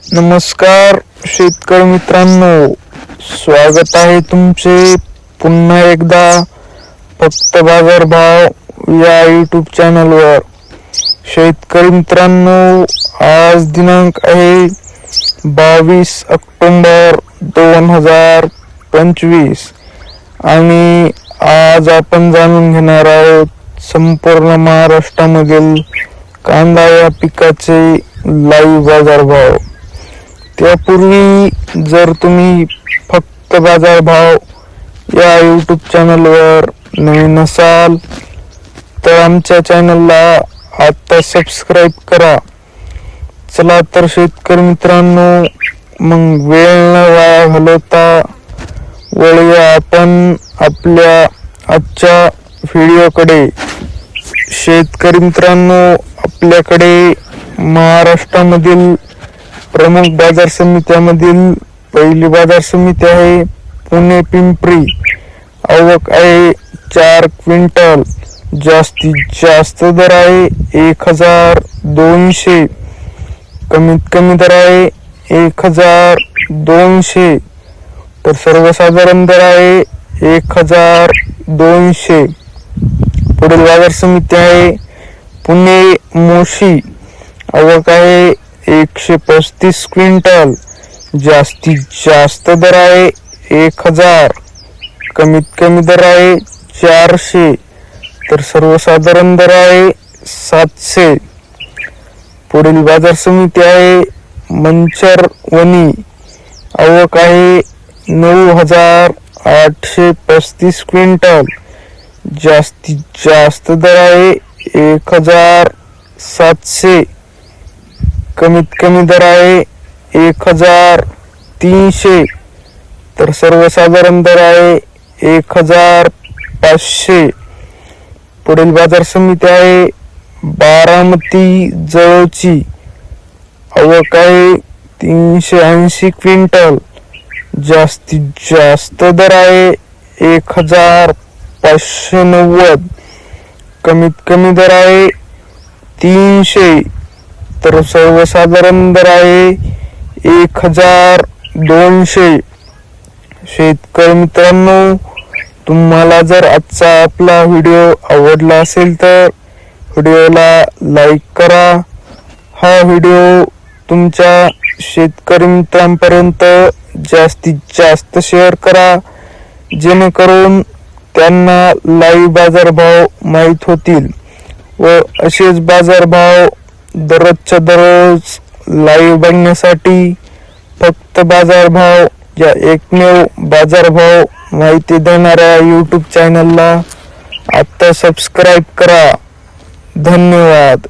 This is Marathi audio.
नमस्कार शेतकरी मित्रांनो, स्वागत आहे तुमचे पुन्हा एकदा फक्त बाजार भाव या यूट्यूब चॅनलवर। शेतकरी मित्रांनो, आज दिनांक आहे 22 ऑक्टोबर 2025 आणि आज आपण जाणून घेणार आहोत संपूर्ण महाराष्ट्रामधील कांदा या पिकाचे लाईव्ह बाजार भाव। त्यापूर्वी जर तुम्ही फक्त बाजार भाव या यूट्यूब चॅनलवर नवीन असाल तर आमच्या चॅनलला आता सबस्क्राईब करा। चला तर शेतकरी मित्रांनो, मग वेळ न वाया घालवता वळूया आपण आपल्या आजच्या व्हिडिओकडे। शेतकरी मित्रांनो, आपल्याकडे महाराष्ट्रामधील प्रमुख बाजार समित्यामधील पहिली बाजार समिती आहे पुणे पिंपरी। आवक आहे 4 क्विंटल, जास्तीत जास्त दर आहे 1200, कमीत कमी दर आहे 1200, तर सर्वसाधारण दर आहे 1200। पुढील बाजार समिती आहे पुणे मोशी। आवक आहे 135 क्विंटल, जास्तीत जास्त दर आहे 1000, कमीत कमी दर आहे 400, तर सर्वसाधारण दर आहे 700। पुढील बाजार समिती आहे मंचरवणी। आवक आहे 9835 क्विंटल, जास्तीत जास्त दर आहे 1700, कमीत कमी दर आहे 1300, तर सर्वसाधारण दर आहे 1500। पुढील बाजार समिती आहे बारामती जवळची। आवक आहे 380 क्विंटल, जास्तीत जास्त दर आहे 1590, कमीत कमी दर आहे 300, तर सर्वसाधारण दर आहे 1200। शेतकरी मित्रांनो, तुम्हाला जर आजचा आपला व्हिडिओ आवडला असेल तर व्हिडिओला लाईक करा। हा व्हिडिओ तुमच्या शेतकरी मित्रांपर्यंत जास्तीत जास्त शेअर करा, जेणेकरून त्यांना लाईव्ह बाजारभाव माहीत होतील व असेच बाजारभाव दररोजच्या दररोज लाईव्ह बघण्यासाठी फक्त बाजारभाव या एकमेव बाजारभाव माहिती देणाऱ्या यूट्यूब चॅनलला आता सबस्क्राईब करा। धन्यवाद।